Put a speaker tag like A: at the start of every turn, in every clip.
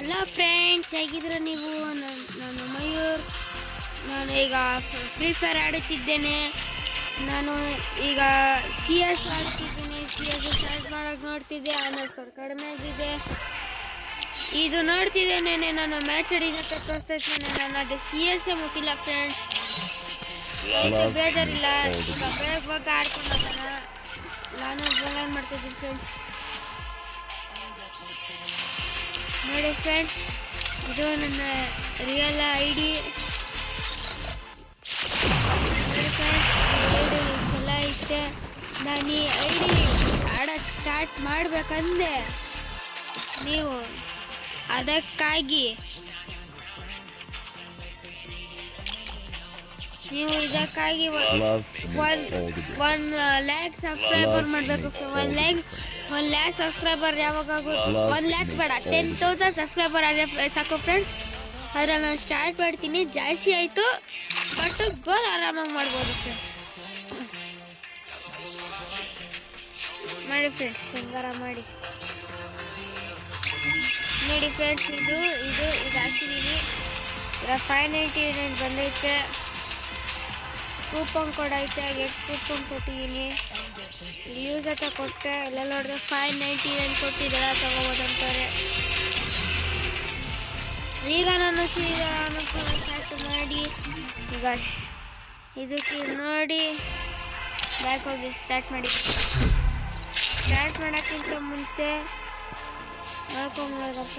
A: Hello friends, ಹೇಗಿದ್ರೆ ನೀವು? ನಾನು ಮಯೂರ್. ನಾನು ಈಗ ಫ್ರೀ ಫೈರ್ ಆಡುತ್ತಿದ್ದೇನೆ. ನಾನು ಈಗ ಸಿ ಎಸ್ ಆಡ್ತಿದ್ದೀನಿ. ಸಿ ಎಸ್ ಸ್ಟಾರ್ಟ್ ಮಾಡೋಕ್ಕೆ ನೋಡ್ತಿದ್ದೆ, ಅನ್ನೋಸ್ಕರ ಕಡಿಮೆ ಆಗಿದೆ. ಇದು ನೋಡ್ತಿದ್ದೇನೆ, ನಾನು ಮ್ಯಾಚ್ ಆಡಿದ್ದಕ್ಕೆ ತೋರಿಸ್ತಾ ಇದ್ದೇನೆ. ನಾನು ಅದು ಸಿ ಎಸ್ ಮುಟ್ಟಿಲ್ಲ ಫ್ರೆಂಡ್ಸ್. ಇದು ಬೇಜಾರಿಲ್ಲ, ಈಗ ಬೇಗ ಆಡ್ಕೊಂಡು ನಾನು ಬೋಲರ್ ಮಾಡ್ತಿದ್ದೀನಿ ಫ್ರೆಂಡ್ಸ್. ನೋಡಿ ಫ್ರೆಂಡ್ಸ್, ಇದು ನನ್ನ ರಿಯಲ್ ಐಡಿ. ನೋಡಿ ಫ್ರೆಂಡ್ಸ್, ಐಡಿ ಇಷ್ಟೆಲ್ಲ ಐತೆ. ನಾನು ಈ ಐಡಿ ಆಡೋಕ್ಕೆ ಸ್ಟಾರ್ಟ್ ಮಾಡಬೇಕಂದೆ ನೀವು ಇದಕ್ಕಾಗಿ 1 ಲ್ಯಾಕ್ ಸಬ್ಸ್ಕ್ರೈಬರ್ ಮಾಡಬೇಕು. 1 ಲ್ಯಾಕ್ ಸಬ್ಸ್ಕ್ರೈಬರ್ ಯಾವಾಗಾಗುತ್ತೆ? 1 ಲ್ಯಾಕ್ಸ್ ಬೇಡ, 10,000 ಸಬ್ಸ್ಕ್ರೈಬರ್ ಅದೇ ಸಾಕು ಫ್ರೆಂಡ್ಸ್. ಆದರೆ ನಾನು ಸ್ಟಾರ್ಟ್ ಮಾಡ್ತೀನಿ. ಜಾಸ್ತಿ ಆಯಿತು, ಬಟ್ ಗೋಲ್ ಆರಾಮಾಗಿ ಮಾಡ್ಬೋದು ಫ್ರೆಂಡ್ಸ್. ಮಾಡಿ ಫ್ರೆಂಡ್ಸ್, ಹೆಂಗಾರ ಮಾಡಿ. ನೋಡಿ ಫ್ರೆಂಡ್ಸ್, ಇದು ಹಾಕಿದ್ದೀನಿ. 599 ಬಂದೈತೆ. ಕೂಪನ್ ಕೋಡ್ ಐತೆ, ಗೆಟ್ ಕೂಪನ್ ಕೊಟ್ಟಿದ್ದೀನಿ. ಯೂಸ್ ಹತ್ರ ಕೊಟ್ಟೆ, ಎಲ್ಲ ನೋಡಿದ್ರೆ 599 ಕೊಟ್ಟಿದ್ದೆಲ್ಲ ತೊಗೋಬೋದಂತಾರೆ. ಈಗ ನಾನು ಸ್ಟಾರ್ಟ್ ಮಾಡಿ, ಈಗ ಇದಕ್ಕೆ ನೋಡಿ ಬ್ಯಾಕ್ ಹೋಗಿ ಸ್ಟಾರ್ಟ್ ಮಾಡೋಕ್ಕಿಂತ ಮುಂಚೆ ನೋಡ್ಕೊಂಬೋದಪ್ಪ.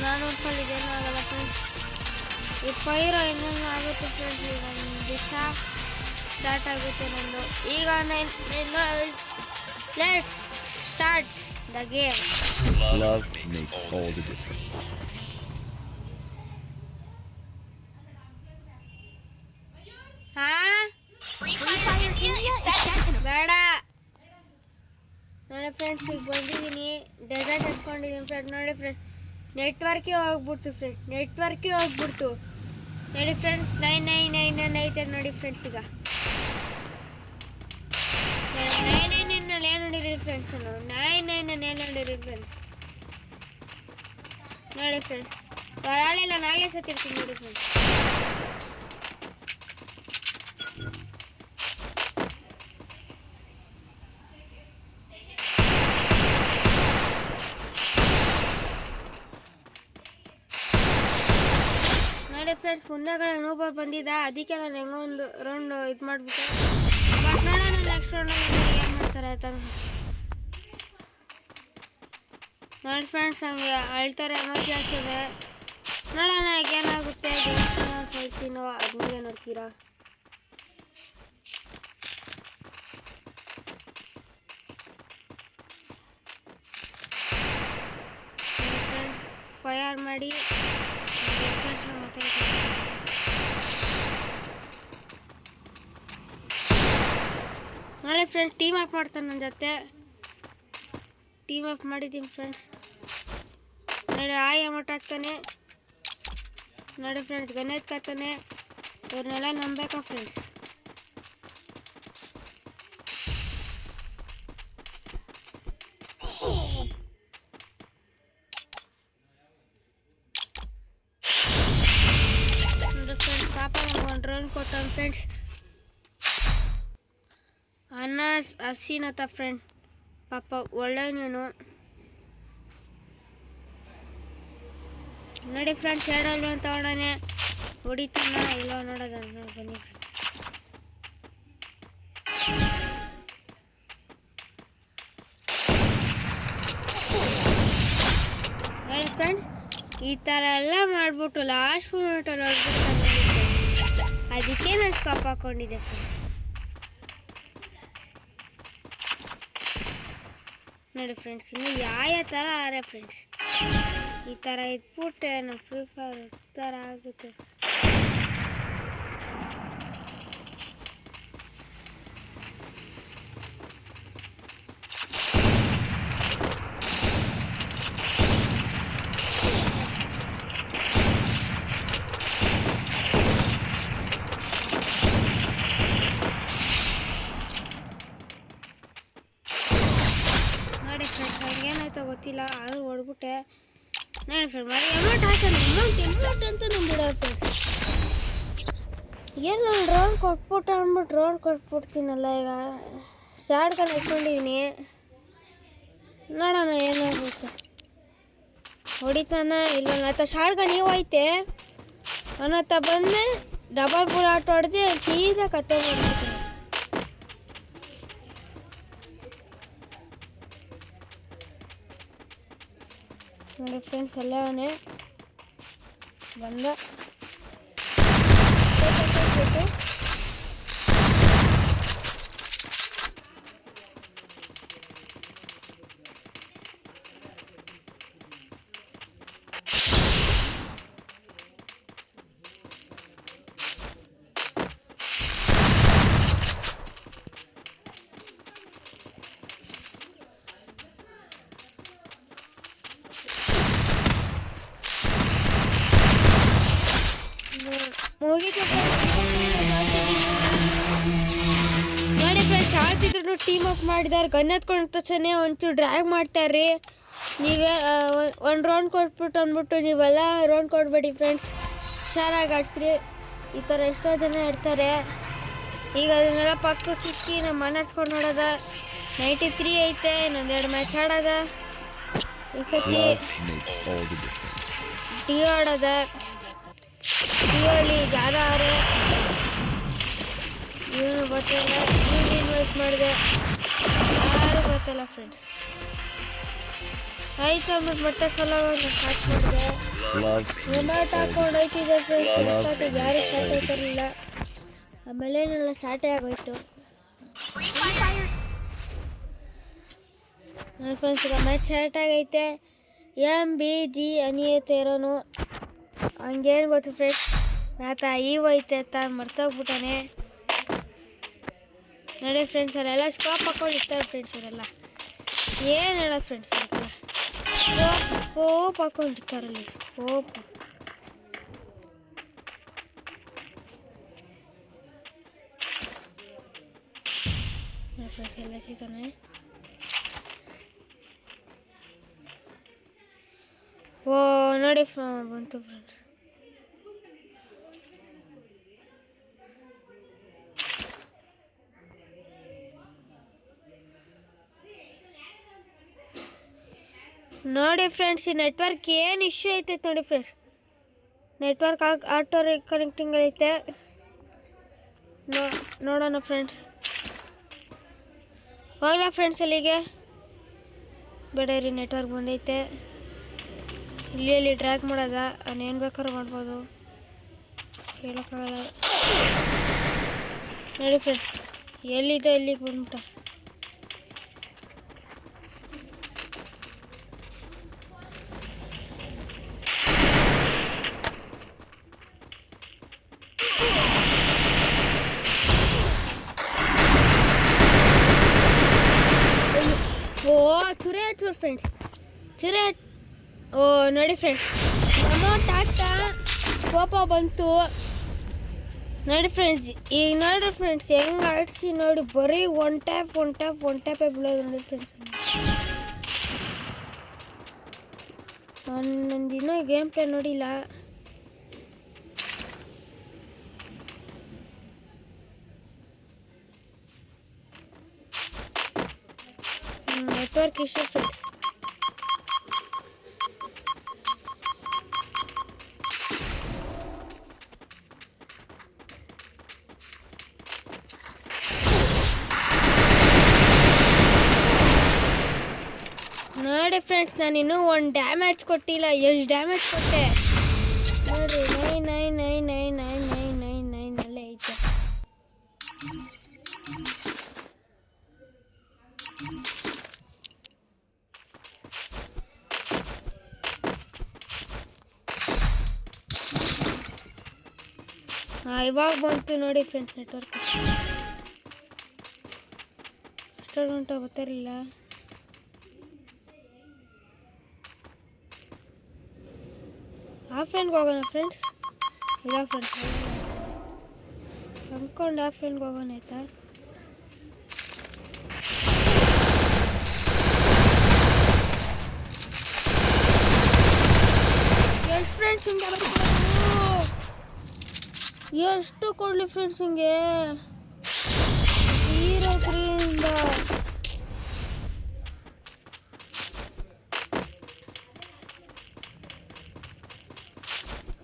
A: ನಾನು ನೋಡ್ಕೊಂಡಿದ್ದೇನೂ ಆಗಲ್ಲ ಫ್ರೆಂಡ್ಸ್. ಈ ಪೈರೋ ಇನ್ನೇನು ಆಗುತ್ತೆ ಫ್ರೆಂಡ್ಸ್. ಈಗ ಒಂದು ದಿವಸ ಸ್ಟಾರ್ಟ್ ಆಗುತ್ತೆ ನಂದು. ಈಗ let's start the game.
B: Love makes all the difference.
A: ಬೇಡ. ನೋಡಿ ಫ್ರೆಂಡ್ಸ್, ಈಗ ಬಂದಿದ್ದೀನಿ, ಡೆಸರ್ಟ್ ಎತ್ಕೊಂಡಿದ್ದೀನಿ ಫ್ರೆಂಡ್. ನೋಡಿ ಫ್ರೆಂಡ್, ನೆಟ್ವರ್ಕೇ ಹೋಗ್ಬಿಡ್ತು ಫ್ರೆಂಡ್ಸ್, ನೋಡಿ ಫ್ರೆಂಡ್ಸ್, 999 ಐತೆ ನೋಡಿ ಫ್ರೆಂಡ್ಸ್. ಈಗ 999 ಏನು ನೋಡಿರಿ ಫ್ರೆಂಡ್ಸ್, 999 ಏನು ನೋಡಿರಿ ಫ್ರೆಂಡ್ಸ್. ನೋಡಿ ಫ್ರೆಂಡ್ಸ್, ಬರಲಿಲ್ಲ, ನಾಳೆ ಸತ್ತಿರ್ತೀನಿ ನೋಡಿ ಫ್ರೆಂಡ್ಸ್. ನೋಡಿ ಫ್ರೆಂಡ್ಸ್, ಮುಂದೆಗಡೆ ನೂಬರ್ ಬಂದಿದ್ದ, ಅದಕ್ಕೆ ನಾನು ಹೆಂಗೋ ಒಂದು ರೌಂಡ್ ಇದು ಮಾಡಿಬಿಟ್ಟೆ. ಬಟ್ ನೋಡೋಣ ನೆಕ್ಸ್ಟ್ ರೌಂಡಲ್ಲಿ ಏನು ಮಾಡ್ತಾರೆ ಆಯ್ತಾ. ನೋಡಿ ಫ್ರೆಂಡ್ಸ್, ಹಂಗೆ ಅಳ್ತಾರೆ, ಎಮರ್ಜಿ ಆಗ್ತದೆ. ನೋಡೋಣ ಈಗ ಏನಾಗುತ್ತೆ. ಸೋಲ್ತೀನೋ ಅದನ್ನೇ ನೋಡ್ತೀರಾ. ಫೈರ್ ಮಾಡಿ ನೋಡಿ ಫ್ರೆಂಡ್ಸ್, ಟೀಮ್ ಅಪ್ ಮಾಡ್ತಾನೆ ನನ್ನ ಜೊತೆ. ಟೀಮ್ ಅಪ್ ಮಾಡಿದ್ದೀನಿ ಫ್ರೆಂಡ್ಸ್. ನೋಡಿ ಅಮೌಂಟ್ ಹಾಕ್ತಾನೆ. ನೋಡಿ ಫ್ರೆಂಡ್ಸ್, ಗನ್ ಎತ್ಕೊತಾನೆ. ಇವ್ರನ್ನೆಲ್ಲ ನಂಬೇಕಾ ಫ್ರೆಂಡ್ಸ್. ಪಾಪ ಒಂದು ರೌಂಡ್ ಕೊಟ್ಟಾನ ಫ್ರೆಂಡ್ಸ್. ಹಸೀನತ್ತ ಫ್ರೆಂಡ್, ಪಾಪ ಒಳ್ಳೆಯವನು. ನೋಡಿ ಫ್ರೆಂಡ್ಸ್, 2 ತಗೊಂಡಾನೆ. ಹೊಡಿತಾನ ಇಲ್ಲ ನೋಡೋದ. ಬನ್ನಿ ನೋಡಿ ಫ್ರೆಂಡ್ಸ್, ಈ ಥರ ಎಲ್ಲ ಮಾಡಿಬಿಟ್ಟು ಲಾಸ್ಟ್ ಮೂಮೆಂಟಲ್ಲಿ ಹೊಡ್ಬಿಡ್ತಾನೆ. ಅದಕ್ಕೆ ನಾನು ಸ್ಕಾಪ್ ಹಾಕ್ಕೊಂಡಿದ್ದೆ ಫ್ರೆಂಡ್ಸ್. ನೋಡಿ ಫ್ರೆಂಡ್ಸ್, ಇನ್ನು ಯಾವ ಥರ ಆರೆ ಫ್ರೆಂಡ್ಸ್. ಈ ಥರ ಇಟ್ಬಿಟ್ಟೆ ನಮ್ಮ ಫ್ರೀ ಫೈರ್ ಈ ಥರ ಆಗುತ್ತೆ. ಅಂತ ಗೊತ್ತಿಲ್ಲ, ಆದರೂ ಹೊಡ್ಬಿಟ್ಟೆ. ನಾನು ಫ್ರೆಂಡ್ ಮಾಡಿ ಅಮೌಂಟ್ ಹಾಕೋಣ, ಅಮೌಂಟ್ ಅಂತ ನಂಬಿಡೋ ಫ್ರೆಂಡ್ಸ್. ಏನು ನಾನು ಡ್ರೋನ್ ಕೊಟ್ಬಿಟ್ಟು ಅಂದ್ಬಿಟ್ಟು ಡ್ರೋನ್ ಕೊಟ್ಬಿಡ್ತೀನಲ್ಲ. ಈಗ ಶಾರ್ಟ್ ಗನ್ ಇಟ್ಕೊಂಡಿದ್ದೀನಿ, ನೋಡೋಣ ಏನಾಗುತ್ತೆ. ಹೊಡಿತಾನ ಇಲ್ಲ ನನ್ನ ಶಾರ್ಟ್ ಗನ್ ನೀವು ಐತೆ ನನ್ನ ಹತ್ರ ಬಂದೆ, ಡಬಲ್ ಬುಲೆಟ್ ಹೊಡೆದು ಸೀದಾ ಕತ್ತೆ ಮಾಡ್ಬಿಡ್ತೀನಿ. ನೋಡಿ ಫ್ರೆಂಡ್ಸ್, ಎಲ್ಲವೇ ಬಂದ. ನೋಡಿ ಫ್ರೆಂಡ್ಸ್, ಆಗ್ತಿದ್ರು ಟೀಮ್ ಅಪ್ ಮಾಡಿದಾರೆ. ಗನ್ ಎತ್ಕೊಂಡು ತಕ್ಷಣ ಒಂಚೂರು ಡ್ರ್ಯಾಗ್ ಮಾಡ್ತಾರ್ರಿ. ನೀವೇ ಒಂದು ರೌಂಡ್ ಕೊಟ್ಬಿಟ್ಟು ಅಂದ್ಬಿಟ್ಟು ನೀವೆಲ್ಲ ರೌಂಡ್ ಕೊಡ್ಬೇಡಿ ಫ್ರೆಂಡ್ಸ್, ಹುಷಾರಾಗಿ ಆಡಿಸ್ರಿ. ಈ ಥರ ಎಷ್ಟೋ ಜನ ಇರ್ತಾರೆ. ಈಗ ಅದನ್ನೆಲ್ಲ ಪಕ್ಕಕ್ಕೆ ಇಕ್ಕಿ ನಮ್ಮ ಮನಸ್ಕೊಂಡು ನೋಡೋದ. 93 ಐತೆ, ಇನ್ನೊಂದೆರಡು ಮ್ಯಾಚ್ ಆಡೋದ. ಈ ಸತಿ ಡಿಯೋ ಆಡೋದ. ಡಿಯೋಲಿ ಯಾರು ಏನು ಗೊತ್ತಿಲ್ಲ. ಇನ್ವೈಟ್ ಮಾಡಿದೆ, ಯಾರು ಗೊತ್ತಿಲ್ಲ ಫ್ರೆಂಡ್ಸ್. ಆಯ್ತು ಅಂದ್ಬಿಟ್ಟು ಮತ್ತೆ ಸಲ ಸ್ಟಾರ್ಟ್ ಮಾಡಿದೆ. ರಿಮೋಟ್ ಹಾಕೊಂಡು ಹೋಯ್ತಿದ್ದೆ ಫ್ರೆಂಡ್ಸ್. ಸ್ಟಾರ್ಟಿಗೆ ಯಾರು ಸ್ಟಾರ್ಟ್ ಆಯ್ತಿರಲಿಲ್ಲ, ಆಮೇಲೆ ಏನೆಲ್ಲ ಸ್ಟಾರ್ಟೇ ಆಗೋಯ್ತು. ನನ್ನ ಫ್ರೆಂಡ್ಸ್ ಈಗ ಮ್ಯಾಚ್ ಸ್ಟಾರ್ಟ್ ಆಗೈತೆ. MBG ಅನಿಯತ್ತೆ ಇರೋನು ಹಂಗೇನು ಗೊತ್ತು ಫ್ರೆಂಡ್ಸ್, ಆತ ಐತೆ ಅಂತ ಮರ್ತೋಗ್ಬಿಟ್ಟಾನೆ. ನೋಡಿ ಫ್ರೆಂಡ್ಸ್, ಅವರೆಲ್ಲ ಸ್ಕೋಪ್ ಹಾಕೊಂಡಿರ್ತಾರೆ ಫ್ರೆಂಡ್ಸ್. ಅವರೆಲ್ಲ ಏನು ಹೇಳೋದು ಫ್ರೆಂಡ್ಸ್, ಸ್ಕೋಪ್ ಹಾಕೊಂಡಿರ್ತಾರಲ್ಲಿ, ಸ್ಕೋಪ್. ನೋಡಿ ಫ್ರೆಂಡ್ಸ್, ಎಲ್ಲ ಸಿಗ್ತಾನೆ. ಓ ನೋಡಿ ಬಂತು ಫ್ರೆಂಡ್ಸ್. ನೋಡಿ ಫ್ರೆಂಡ್ಸ್, ಈ ನೆಟ್ವರ್ಕ್ ಏನು ಇಶ್ಯೂ ಐತೈತೆ ನೋಡಿ ಫ್ರೆಂಡ್ಸ್. ನೆಟ್ವರ್ಕ್ ಆಟೋ ಕನೆಕ್ಟಿಂಗ್ ಐತೆ. ನೋಡೋಣ ಫ್ರೆಂಡ್ಸ್, ಹೋಗ್ಲಾ ಫ್ರೆಂಡ್ಸ್ ಅಲ್ಲಿಗೆ. ಬೇಡ ರೀ, ನೆಟ್ವರ್ಕ್ ಬಂದೈತೆ. ಇಲ್ಲಿ ಡ್ರ್ಯಾಗ್ ಮಾಡೋದ, ಏನು ಬೇಕಾದ್ರೂ ಮಾಡ್ಬೋದು, ಹೇಳೋಕ್ಕಾಗಲ್ಲ. ನೋಡಿ ಫ್ರೆಂಡ್ಸ್, ಎಲ್ಲಿದೆ ಇಲ್ಲಿಗೆ ಬಂದ್ಬಿಟ್ಟ. ಓ ಚುರಿ ಆಯ್ತು ಫ್ರೆಂಡ್ಸ್, ಚುರಿ ಆಯ್ತು. ಓ ನೋಡಿ ಫ್ರೆಂಡ್ಸ್, ಅಮೌಂಟ್ ಆಗ್ತಾ ಕೋಪ ಬಂತು. ನೋಡಿ ಫ್ರೆಂಡ್ಸ್, ಈಗ ನೋಡಿ ಫ್ರೆಂಡ್ಸ್ ಹೆಂಗೆ ಆಡಿಸಿ ನೋಡಿ, ಬರೀ ಒನ್ ಟ್ಯಾಪೇ ಬೀಳೋದು ನೋಡಿ ಫ್ರೆಂಡ್ಸ್. ನಂದು ಇನ್ನೂ ಗೇಮ್ ಪ್ಲೇ ನೋಡಿಲ್ಲ. Network issue friends. ನೋಡಿ ಫ್ರೆಂಡ್ಸ್, ನಾನು ಇನ್ನೂ ಒಂದು ಡ್ಯಾಮೇಜ್ ಕೊಟ್ಟಿಲ್ಲ. ಎಷ್ಟು ಡ್ಯಾಮೇಜ್ ಕೊಟ್ಟೆ ನೋಡಿ, 9999999 ಅಲ್ಲೇ ಐತೆ. ಇವಾಗ ಬಂತು ನೋಡಿ ಫ್ರೆಂಡ್ಸ್ ನೆಟ್ವರ್ಕ್. ಎಷ್ಟೊಂದು ಗಂಟೆ ಗೊತ್ತಿರಲಿಲ್ಲ. ಆಫ್ಲೈನ್ಗೆ ಹೋಗೋಣ ಫ್ರೆಂಡ್ಸ್. ಇಲ್ಲ ಫ್ರೆಂಡ್ಸ್, ಅಂದ್ಕೊಂಡು ಆಫ್ಲೈನ್ಗೆ ಹೋಗೋಣ ಆಯ್ತಾ. ಎಷ್ಟು ಕೊಡಲಿ ಫ್ರೆಂಡ್ಸ್ ಹಿಂಗೆ 0-3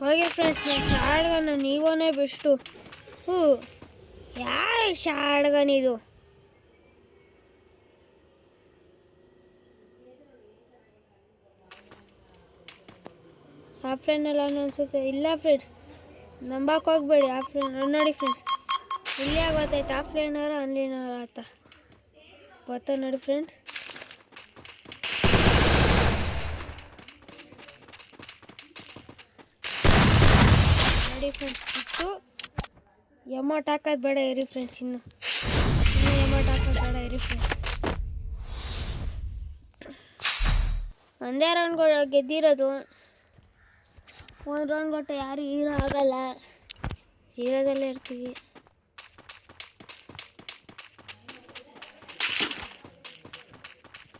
A: ಹೋಗಿ ಫ್ರೆಂಡ್ಸ್, ಶಾಡ್ಗನ್ ನೀವೇ ಬೆಸ್ಟು. ಯಾವ ಶಾಡ್ಗನ್ ಇದು? ಆಫ್ಲೈನ್ ಎಲ್ಲ ಅನ್ಸುತ್ತೆ. ಇಲ್ಲ ಫ್ರೆಂಡ್ಸ್, ನಂಬಕ್ಕೆ ಹೋಗ್ಬೇಡಿ. ಆಫ್ಲೈನ್ ನೋಡಿ ಫ್ರೆಂಡ್ಸ್, ಇಲ್ಲೇ ಗೊತ್ತಾಯ್ತು ಆಫ್ಲೈನರ ಆನ್ಲೈನರ ಆತ ಗೊತ್ತಾ ನೋಡಿ ಫ್ರೆಂಡ್ಸ್. ನೋಡಿ ಫ್ರೆಂಡ್ಸ್, ಇತ್ತು ಎಮೌಂಟ್ ಹಾಕೋದು ಬೇಡ ಇರಿ ಫ್ರೆಂಡ್ಸ್. ಇನ್ನು ಎಮೌಂಟ್ ಹಾಕೋದು ಬೇಡ ಇರಿ ಫ್ರೆಂಡ್ಸ್. ಒಂದೇ ರೌಂಡ್ ಗೆದ್ದಿರೋದು. ಒಂದು ರೌಂಡ್ ಕೊಟ್ಟು ಯಾರು ಹೀರೋ ಆಗಲ್ಲ, ಜೀರೋದಲ್ಲೇ ಇರ್ತೀವಿ.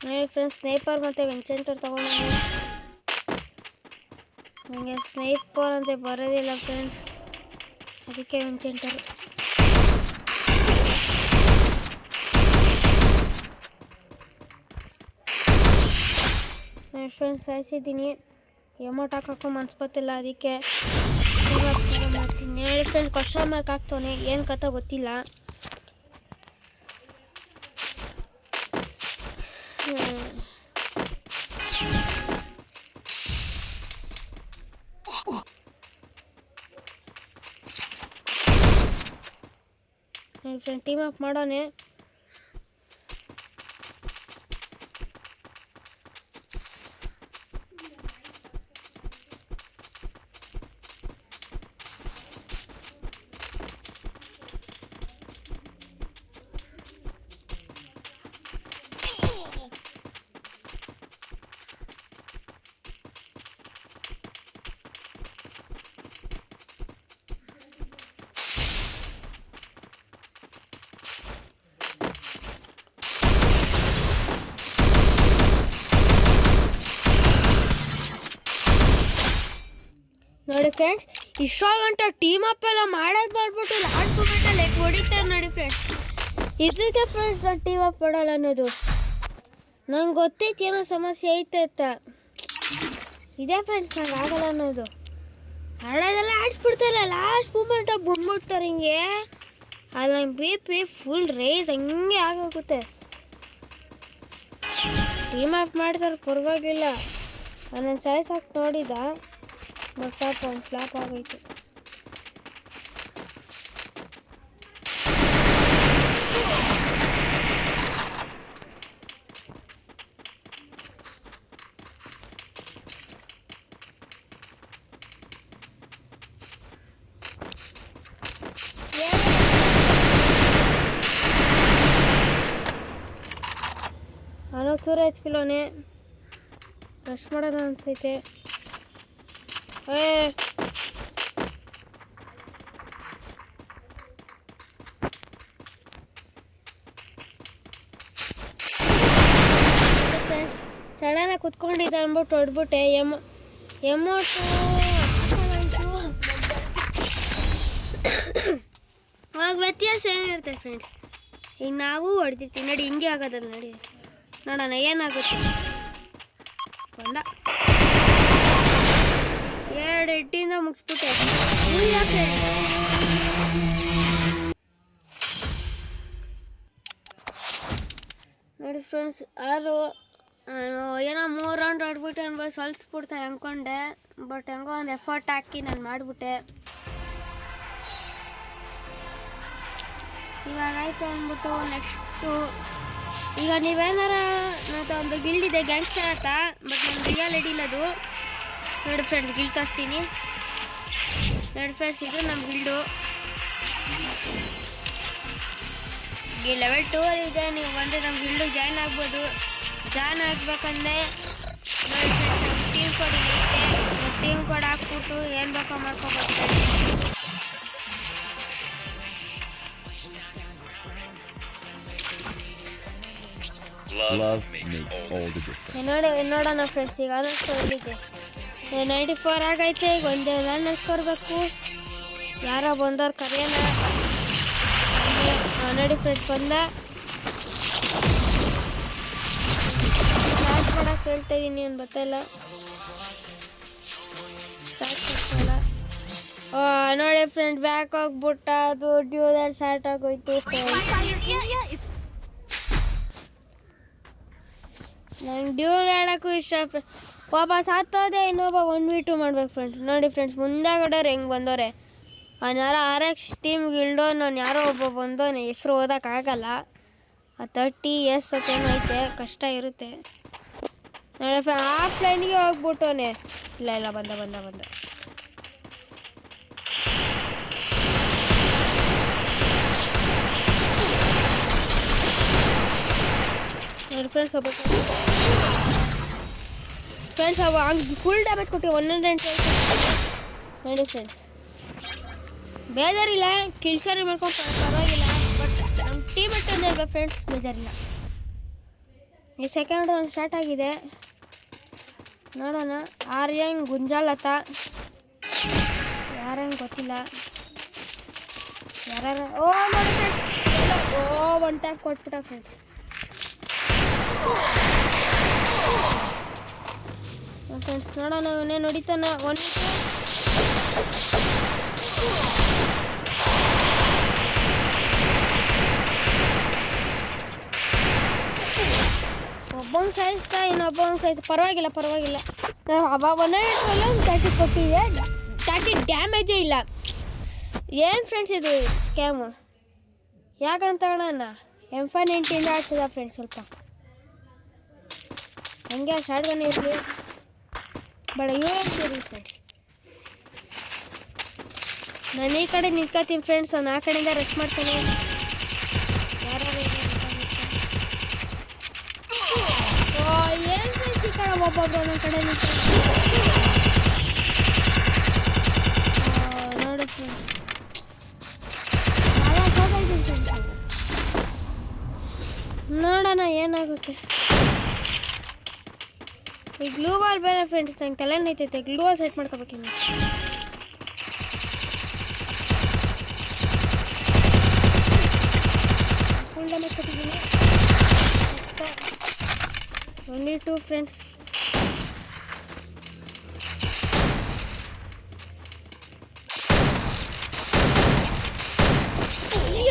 A: ನೋಡಿ ಫ್ರೆಂಡ್ಸ್, ಸ್ನೈಪರ್ ಮತ್ತು ವೆಂಚೆಂಟರ್ ತೊಗೊಂಡು ನನಗೆ ಸ್ನೈಪರ್ ಅಂತ ಬರೋದಿಲ್ಲ ಫ್ರೆಂಡ್ಸ್, ಅದಕ್ಕೆ ವೆಂಚೆಂಟರ್. ನೋಡಿ ಫ್ರೆಂಡ್ಸ್, ಸಾಯಿಸಿದ್ದೀನಿ. ಎಮೌಂಟ್ ಹಾಕೋಕ್ಕೂ ಮನ್ಸು ಬರ್ತಿಲ್ಲ, ಅದಕ್ಕೆ ಮಾಡ್ತೀನಿ. ನೋಡಿ ಫ್ರೆಂಡ್ಸ್, ಕ್ವಶನ್ ಮಾರ್ಕ್ ಹಾಕ್ತವನೆ, ಏನು ಕಥೆ ಗೊತ್ತಿಲ್ಲ. ನೋಡಿ ಫ್ರೆಂಡ್, ಟೀಮ್ ಅಪ್ ಮಾಡೋಣ. ನೋಡಿ ಫ್ರೆಂಡ್ಸ್, ಇಷ್ಟೊಂಗಂಟ ಟೀಮ್ ಅಪ್ ಎಲ್ಲ ಮಾಡೋದು ಮಾಡ್ಬಿಟ್ಟು ಲಾಸ್ಟ್ ಮೂಮೆಂಟಲ್ಲಿ ಹೊಡಿತಾರೆ ನೋಡಿ ಫ್ರೆಂಡ್ಸ್. ಇದಕ್ಕೆ ಫ್ರೆಂಡ್ಸ್ ನಾನು ಟೀಮ್ ಅಪ್ ಮಾಡೋಲ್ಲ ಅನ್ನೋದು. ನಂಗೆ ಗೊತ್ತೈತೆ ಏನೋ ಸಮಸ್ಯೆ ಐತೆ ಅಂತ. ಇದೇ ಫ್ರೆಂಡ್ಸ್ ನಂಗೆ ಆಗಲ್ಲ ಅನ್ನೋದು. ಆಡೋದೆಲ್ಲ ಆಡಿಸ್ಬಿಡ್ತಾರೆ, ಲಾಸ್ಟ್ ಮೂಮೆಂಟಾಗಿ ಬಂದ್ಬಿಡ್ತಾರೆ ಹಿಂಗೆ. ಅಲ್ಲಿ ನಂಗೆ ಬಿ ಫುಲ್ ರೇಸ್ ಹಂಗೆ ಆಗೋಗುತ್ತೆ. ಟೀಮ್ ಅಪ್ ಮಾಡ್ತಾರೆ ಪರವಾಗಿಲ್ಲ. ನನ್ನ ಸಾಯ್ಸಾಕಿ ನೋಡಿದ, ಬಟ್ ಪಾಪ ಒಂದು ಫ್ಲಾಪ್ ಆಗೈತು. ನಾನು 2 HP ರಶ್ ಮಾಡೋದು ಅನಿಸೈತೆ. ಫ್ರೆಂಡ್ಸ್, ಸಡನ್ನಾಗಿ ಕುತ್ಕೊಂಡಿದ್ದೆ ಅಂದ್ಬಿಟ್ಟು ಹೊಡ್ಬಿಟ್ಟೆ. ಎಮೌಂಟು ಅವಾಗ ವ್ಯತ್ಯಾಸ ಏನಿರುತ್ತೆ ಫ್ರೆಂಡ್ಸ್. ಈಗ ನಾವು ಹೊಡ್ದಿರ್ತೀವಿ ನೋಡಿ, ಹಿಂಗೆ ಆಗೋದಲ್ಲ ನೋಡಿ. ನೋಡೋಣ ಏನಾಗುತ್ತೆ. ಒಂದ 2 ಹಿಟ್ಟಿಂದ ಮುಗಿಸ್ಬಿಟ್ಟೆ. ನೋಡಿ ಫ್ರೆಂಡ್ಸ್, ಆರು ಏನೋ 3 ರೌಂಡ್ ಹೊಡ್ಬಿಟ್ಟು ಅನ್ಬೋದು ಸೋಲ್ಸ್ಬಿಡ್ತಾರೆ ಅಂದ್ಕೊಂಡೆ. ಬಟ್ ಹೆಂಗೋ ಒಂದು ಎಫರ್ಟ್ ಹಾಕಿ ನಾನು ಮಾಡಿಬಿಟ್ಟೆ. ಇವಾಗ ಆಯಿತು ಅಂದ್ಬಿಟ್ಟು ನೆಕ್ಸ್ಟು ಈಗ ನೀವೇನಾರ ನನ್ನ ಒಂದು ಗಿಲ್ಡ್ ಇದೆ ಗ್ಯಾಂಗ್ಸ್ಟರ್ ಅಂತ. ಬಟ್ ನನ್ನ ರಿಯಲ್ ಹಿಡಿಲದು. ನೋಡಿ ಫ್ರೆಂಡ್ಸ್, ಗಿಲ್ಡ್ ತೋರಿಸ್ತೀನಿ ನೋಡಿ ಫ್ರೆಂಡ್ಸ್. ಇದು ನಮ್ಮ ಗಿಲ್ಡು ಲೆವೆಲ್ 2 ಇದೆ. ನೀವು ಬಂದು ನಮ್ಮ ಗಿಲ್ಡಿಗೆ ಜಾಯ್ನ್ ಆಗ್ಬೋದು. ಜಾಯ್ನ್ ಆಗ್ಬೇಕಂದ್ರೆ ನೋಡಿ ಫ್ರೆಂಡ್ಸ್, ಟೀಮ್ ಕೋಡ್ ಇರುತ್ತೆ. ಟೀಮ್ ಕೋಡ್ ಹಾಕ್ಬಿಟ್ಟು ಏನು ಬೇಕೋ ಮಾಡ್ಕೊಬೋದು.
B: Love makes all the difference.
A: ನೋಡೋಣ ಫ್ರೆಂಡ್ಸ್, ಈಗ ಅನ್ನಿಸ್ಕೊಂಡಿದ್ದೆ 94 ಆಗೈತೆ. ಈಗ ಒಂದೇ ಅನ್ನಿಸ್ಕೊಡ್ಬೇಕು. ಯಾರೋ ಬಂದವ್ರು ಕರೆಯೋಣ. ನೋಡಿ ಫ್ರೆಂಡ್ಸ್ ಬಂದ. ಸ್ಟಾರ್ಟ್ ಮಾಡಕ್ಕೆ ಹೇಳ್ತಾ ಇದ್ದೀನಿ, ಏನು ಗೊತ್ತಿಲ್ಲ. ಸ್ಟಾರ್ಟ್ ಮಾಡ್ತಾಯಿಲ್ಲ. ನೋಡಿ ಫ್ರೆಂಡ್ ಬ್ಯಾಕ್ ಹೋಗ್ಬಿಟ್ಟ. ಅದು ಡ್ಯೂದಲ್ಲಿ ಸ್ಟಾರ್ಟ್ ಆಗೋಯ್ತು. ನಂಗೆ ಡ್ಯೂಲ್ ಆಡೋಕ್ಕೂ ಇಷ್ಟ ಪಾಪ ಸಾತ್ತೋದೆ. ಇನ್ನೊಬ್ಬ 1v2 ಮಾಡ್ಬೇಕು ಫ್ರೆಂಡ್ಸ್. ನೋಡಿ ಫ್ರೆಂಡ್ಸ್ ಮುಂದಾಗಡೋರು ಹೆಂಗೆ ಬಂದವ್ರೆ. ಅವ್ನು ಯಾರೋ RX ಟೀಮ್ ಗಿಲ್ಡೋ ನಾನು ಯಾರೋ ಒಬ್ಬ ಬಂದವನೆ, ಹೆಸರು ಓದೋಕ್ಕಾಗಲ್ಲ. 30 S ಅತ್ತೇನೋ ಐತೆ, ಕಷ್ಟ ಇರುತ್ತೆ. ನೋಡಿ ಫ್ರೆಂಡ್ ಆಫ್ಲೈನ್ಗೆ ಹೋಗ್ಬಿಟ್ಟವನೆ. ಇಲ್ಲ ಬಂದ ನೋಡಿ ಫ್ರೆಂಡ್ಸ್ ಅವ ಹಂಗೆ ಫುಲ್ ಡ್ಯಾಮೇಜ್ ಕೊಟ್ಟಿವಿ 110. ನೋಡಿ ಫ್ರೆಂಡ್ಸ್ ಬೇಜಾರಿಲ್ಲ, ಕಿಲ್ಚಾರಿ ಮಾಡ್ಕೊಂಡು ಪರವಾಗಿಲ್ಲ. ಬಟ್ ನಮ್ಮ ಟೀಮ್ ಇಟ್ಟಂದ್ರೆ ಫ್ರೆಂಡ್ಸ್ ಬೇಜಾರಿಲ್ಲ. ಈ ಸೆಕೆಂಡ್ ರೌಂಡ್ ಸ್ಟಾರ್ಟ್ ಆಗಿದೆ, ನೋಡೋಣ. ಆರ್ಯಂಗ್ ಗುಂಜಾಲತ ಯಾರಂಗೆ ಗೊತ್ತಿಲ್ಲ. ಯಾರು ನೋಡಿ ಫ್ರೆಂಡ್ಸ್. ಒನ್ ಟ್ಯಾಪ್ ಕೊಟ್ಬಿಟ್ಟ ಫ್ರೆಂಡ್ಸ್. ಫ್ರೆಂಡ್ಸ್ ನೋಡೋಣ ಅವನೇ ನೋಡಿತಾನ. ಒಬ್ಬಂಗೆ ಸಾಯಿಸ್ತಾ ಇನ್ನೊಬ್ಬಂಗೆ ಸಾಯಿಸ್ತಾ. ಪರವಾಗಿಲ್ಲ. ನಾವು ಅವ 30 ಕೊಟ್ಟಿದೆ, 30 ಡ್ಯಾಮೇಜೇ ಇಲ್ಲ. ಏನು ಫ್ರೆಂಡ್ಸ್ ಇದು ಸ್ಕ್ಯಾಮು? ಯಾಕಂತ ಹೇಳೋಣ, M590 ಆಡ್ಸದ ಫ್ರೆಂಡ್ಸ್. ಸ್ವಲ್ಪ ಹಂಗೆ ಶಾರ್ಟ್ ಗನ್ ಇರಲಿ, ಬಡ UMP ಇರಲಿ ಫ್ರೆಂಡ್ಸ್. ನಾನು ಈ ಕಡೆ ನಿಂತ್ಕೋತೀನಿ ಫ್ರೆಂಡ್ಸ್, ಅವ್ನು ಆ ಕಡೆಯಿಂದ ರೆಸ್ಟ್ ಮಾಡ್ತಾನೆ. ಯಾರು ಏನು ಫ್ರೆಂಡ್ಸ್ ಈ ಕಡೆ ಒಬ್ಬೊಬ್ರು ನನ್ನ ಕಡೆ ನಿಂತ್ಕೊಂಡು ನೋಡಿ ಫ್ರೆಂಡ್ಸ್. ನೋಡೋಣ ಏನಾಗುತ್ತೆ. ಈ ಗ್ಲೂ ಬಾಲ್ ಬೇರೆ ಫ್ರೆಂಡ್ಸ್, ನಂಗೆ ತಲೆ ನೈತೈತೆ. ಗ್ಲೂ ಬಾಲ್ ಸೆಟ್ ಮಾಡ್ಕೋಬೇಕಿನ್ನು. ಫುಲ್ ಡ್ಯಾಮೇಜ್ ಕೊಟ್ಟಿದ್ದೀನಿ. 1v2 friends.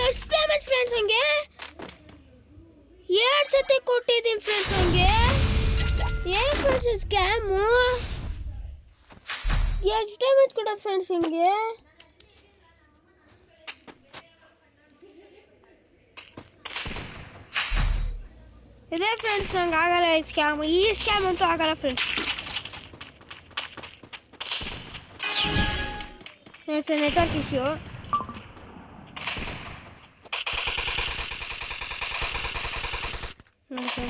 A: ಎಷ್ಟು ಡ್ಯಾಮೇಜ್ ಫ್ರೆಂಡ್ಸ್ ಹಂಗೆ 7 ಸತಿ ಕೊಟ್ಟಿದ್ದೀನಿ ಫ್ರೆಂಡ್ಸ್. ಹಂಗೆ ಏನು ಫ್ರೆಂಡ್ಸ್ ಸ್ಕ್ಯಾಮು? ಎಷ್ಟು ಡ್ಯಾಮೇಜ್ ಕೊಡ ಫ್ರೆಂಡ್ಸ್ ಹಿಂಗೆ? ಇದೇ ಫ್ರೆಂಡ್ಸ್ ನಂಗೆ ಆಗಲ್ಲ ಈ ಸ್ಕ್ಯಾಮ್. ಈ ಸ್ಕ್ಯಾಮ್ ಅಂತೂ ಆಗಲ್ಲ ಫ್ರೆಂಡ್ಸ್. Network issue.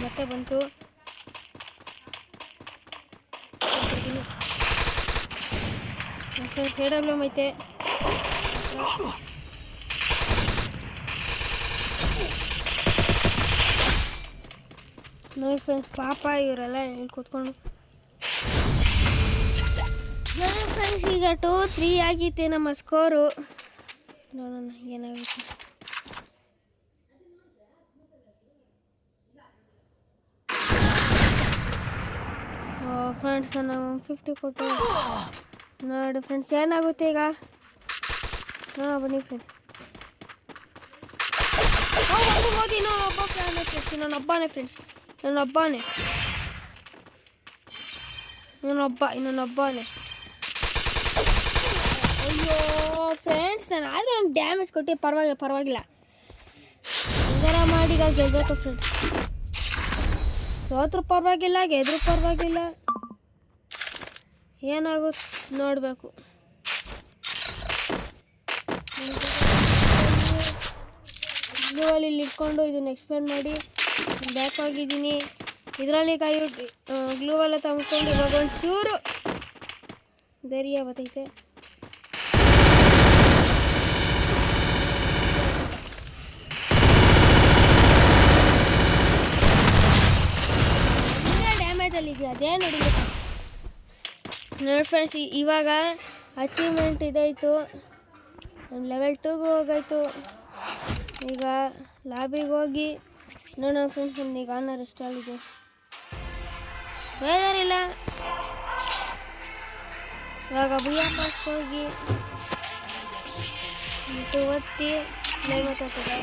A: ಮತ್ತೆ ಬಂತು. KWM ಐತೆ. ನೋಡಿ ಫ್ರೆಂಡ್ಸ್ ಪಾಪ ಇವರೆಲ್ಲ ಇಲ್ಲಿ ಕೂತ್ಕೊಂಡು. ನೋಡಿ ಫ್ರೆಂಡ್ಸ್ ಈಗ 2-3 ಆಗಿತ್ತೆ ನಮ್ಮ ಸ್ಕೋರು. ನೋಡೋಣ ಏನಾಗುತ್ತೆ. ಫ್ರೆಂಡ್ಸ್ ನಾವು 50 ಕೊಟ್ಟು ನೋಡಿ ಫ್ರೆಂಡ್ಸ್ ಏನಾಗುತ್ತೆ ಈಗ. ಬನ್ನಿ ಫ್ರೆಂಡ್ಸ್. ಓದಿ ಇನ್ನೊಬ್ಬನೇ ಫ್ರೆಂಡ್ಸ್. ಇನ್ನೊಬ್ಬನೇ. ಅಯ್ಯೋ ಫ್ರೆಂಡ್ಸ್ ನಾನು ಆದರೆ ಒಂದು ಡ್ಯಾಮೇಜ್ ಕೊಟ್ಟು ಪರವಾಗಿಲ್ಲ. ಹಿಂಗಾರ ಮಾಡಿ ಈಗ ಗೆಲ್ಲಬೇಕು ಫ್ರೆಂಡ್ಸ್. ಸೋತ್ರು ಪರವಾಗಿಲ್ಲ, ಗೆದ್ರು ಪರವಾಗಿಲ್ಲ. ಏನಾಗುತ್ತೆ ನೋಡಬೇಕು. ಗ್ಲೂವಲ್ಲಿ ಇಟ್ಕೊಂಡು ಇದನ್ನು ಎಕ್ಸ್ಪ್ಲೇನ್ ಮಾಡಿ ಬ್ಯಾಕ್ ಆಗಿದ್ದೀನಿ. ಇದರಲ್ಲಿ ಗ್ಲೂವೆಲ್ಲ ತಂದ್ಕೊಂಡು ಇವಾಗ ಒಂಚೂರು ಧೈರ್ಯ ಬರ್ತೈತೆ. ಡ್ಯಾಮೇಜಲ್ಲಿ ಇದೆಯಾ ಅದೇ ನೋಡಿ ಫ್ರೆಂಡ್ಸ್. ಇವಾಗ ಅಚೀವ್ಮೆಂಟ್ ಇದಾಯಿತು. ಲೆವೆಲ್ 2ಗೆ ಹೋಗಾಯ್ತು. ಈಗ ಲಾಬಿಗೆ ಹೋಗಿ ನೋಡೋಣ ಫ್ರೆಂಡ್ಸ್. ಈಗ ಆನರ್ ಎಷ್ಟಾಗಿದೆ ಬೇಜಾರಿಲ್ಲ. ಇವಾಗ ಬುಯ್ಯಪ್ಪಕ್ಕೆ ಹೋಗಿ ಮತ್ತು ಒತ್ತಿ ಪ್ಲೇ ಮಾಡ್ತದೆ.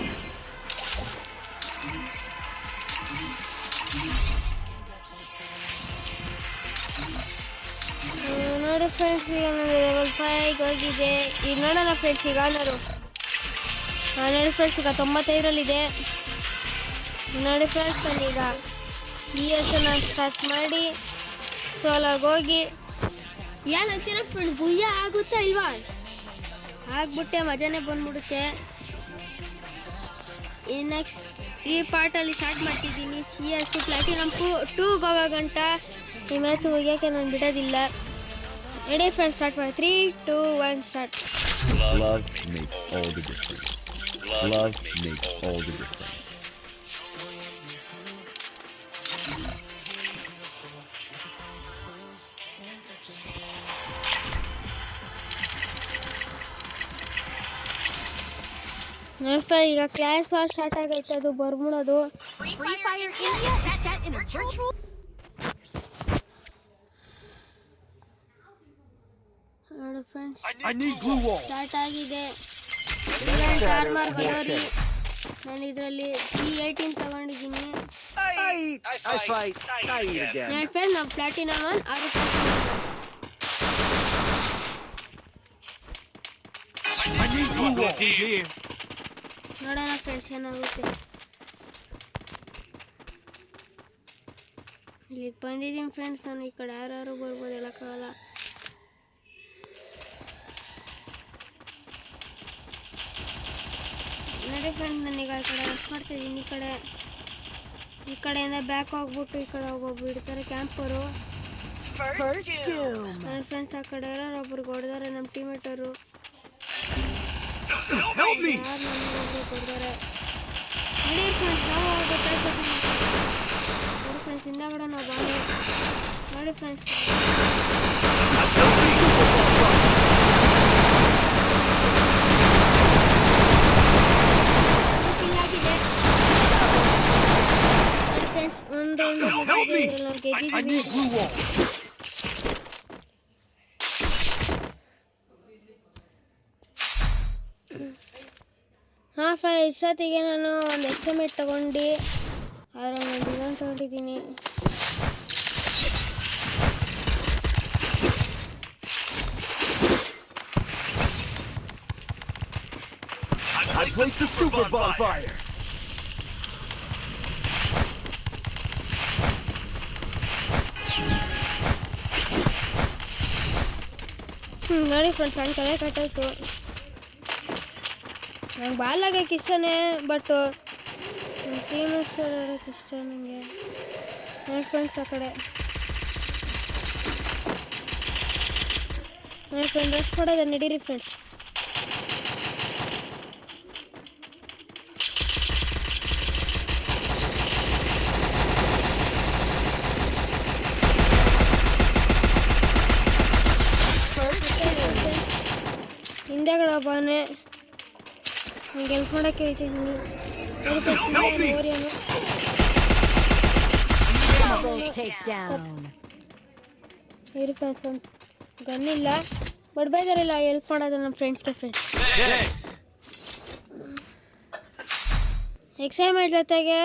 A: ನೋಡಿ ಫ್ರೆಂಡ್ಸ್, ಈಗ ನಾನು ಲೆವೆಲ್ 5ಗೆ ಹೋಗಿದೆ. ಈಗ ನೋಡೋಣ ಫ್ರೆಂಡ್ಸ್. ಈಗ ಆನರು ನೋಡಿ ಫ್ರೆಂಡ್ಸ್, ಈಗ 95ರಲ್ಲಿದೆ. ನೋಡಿ ಫ್ರೆಂಡ್ಸ್, ನಾನೀಗ CS ಸ್ಟಾರ್ಟ್ ಮಾಡಿ ಸೋಲಾಗಿ ಹೋಗಿ ಏನು ಅಂತೀರ ಫ್ರೆಂಡ್ಸ್, ಬುಯ್ಯ ಆಗುತ್ತಾ ಇಲ್ವಾ? ಆಗ್ಬಿಟ್ಟೆ ಮಜಾನೇ ಬಂದ್ಬಿಡುತ್ತೆ. ಈ ನೆಕ್ಸ್ಟ್ ಈ ಪಾರ್ಟಲ್ಲಿ ಸ್ಟಾರ್ಟ್ ಮಾಡ್ತಿದ್ದೀನಿ. CS ಪ್ಲಾಟಿನಮ್ 2ಗೆ ಹೋಗೋ ಗಂಟ ಈ ಮ್ಯಾಚ್ ಮುಗಿಯೋಕ್ಕೆ ನಾನು ಬಿಡೋದಿಲ್ಲ. ರೆಡಿ ಫ್ರೆಂಡ್ಸ್, ಸ್ಟಾರ್ಟ್ ಮಾಡಿ. 3, 2, 1 start.
B: Love makes all the difference. Love makes all the difference.
A: ನೆನಪ ಈಗ ಕ್ಲಾಸ್ ವಾರ್ ಸ್ಟಾರ್ಟ್ ಆಗೈತೆ. ಅದು ಬರ್ಬಿಡೋದು. ನೋಡಿ ಫ್ರೆಂಡ್ಸ್, ಸ್ಟಾರ್ಟ್ ಆಗಿದೆ. ಆರ್ಮರ್ ಗಲೋರಿ. ನಾನು ಇದರಲ್ಲಿ P18 ತಗೊಂಡಿದ್ದೀನಿ. ನನ್ನ ಫ್ರೆಂಡ್ ನಾವು ಪ್ಲಾಟಿನಮ್ 6 ನೋಡೋಣ ಫ್ರೆಂಡ್ಸ್ ಏನಾಗುತ್ತೆ. ಇಲ್ಲಿಗೆ ಬಂದಿದ್ದೀನಿ ಫ್ರೆಂಡ್ಸ್. ನಾನು ಈ ಕಡೆ ಯಾರು ಬರ್ಬೋದು ಹೇಳೋಕ್ಕಾಗಲ್ಲ. ನೋಡಿ ಫ್ರೆಂಡ್, ನಾನೀಗ ಈ ಕಡೆ ರೆಸ್ಟ್ ಮಾಡ್ತಾಯಿದ್ದೀನಿ. ಈ ಕಡೆಯಿಂದ ಬ್ಯಾಕ್ ಹೋಗ್ಬಿಟ್ಟು ಈ ಕಡೆ ಒಬ್ಬೊಬ್ರು ಇಡ್ತಾರೆ ಕ್ಯಾಂಪರು. ನನ್ನ ಫ್ರೆಂಡ್ಸ್ ಆ ಕಡೆ ಯಾರು ಒಬ್ರಿಗೆ ಹೊಡೆದಾರೆ ನಮ್ಮ ಟೀಮೇಟರು. ನೋಡಿ ಫ್ರೆಂಡ್ಸ್, ಹಿಂದಗಡೆ ನಾವು ಬಾಳೆ. ನೋಡಿ ಫ್ರೆಂಡ್ಸ್, ಫ್ರೆಂಡ್ಸ್ ಒಂದು ರೌಂಡ್ ಗೆದ್ದಿದ್ದೀವಿ. ಹಾಂ ಫ್ರೆಂಡ್ಸ್, ಇಷ್ಟೊತ್ತಿಗೆ ನಾನು ಒಂದು ಎಸ್ಟಿಮೇಟ್ ತೊಗೊಂಡು ಅದರ ಡಿಸೈನ್ ತೊಗೊಂಡಿದ್ದೀನಿ. ನೋಡಿ ಫ್ರೆಂಡ್ಸ್, ನನ್ನ ತಲೆ ಕಟ್ಟಾಯ್ತು. ನಂಗೆ ಬಾಲ್ ಆಗೋಕ್ಕೆ ಇಷ್ಟನೇ, ಬಟ್ ಟೀಮರ್ಸ್ ಆಡೋಕ್ಕೆ ಇಷ್ಟ ನನಗೆ. ನನ್ನ ಫ್ರೆಂಡ್ಸ್ ಆ ಕಡೆ ನನ್ನ ಫ್ರೆಂಡ್ ರೆಸ್ಟ್ ಮಾಡೋದು ನಡೀರಿ ಫ್ರೆಂಡ್ಸ್. ಹಿಂದೆಗಡೆ ಒಬ್ಬನೇ ನಂಗೆ ಹೆಲ್ಪ್ ಮಾಡೋಕ್ಕೆ ಹೋಗ್ತಿದ್ದೀನಿ. ಓರಿಯನು ಇರು ಫ್ರೆಂಡ್ಸ್, ಒಂದು ಗನ್ನಿಲ್ಲ ಬಟ್ ಬೇಜಾರಿಲ್ಲ, ಹೆಲ್ಪ್ ಮಾಡೋದು ನಮ್ಮ ಫ್ರೆಂಡ್ಸ್ಗೆ. ಎಕ್ಸೈಟ್ಮೆಂಟ್ ಜೊತೆಗೆ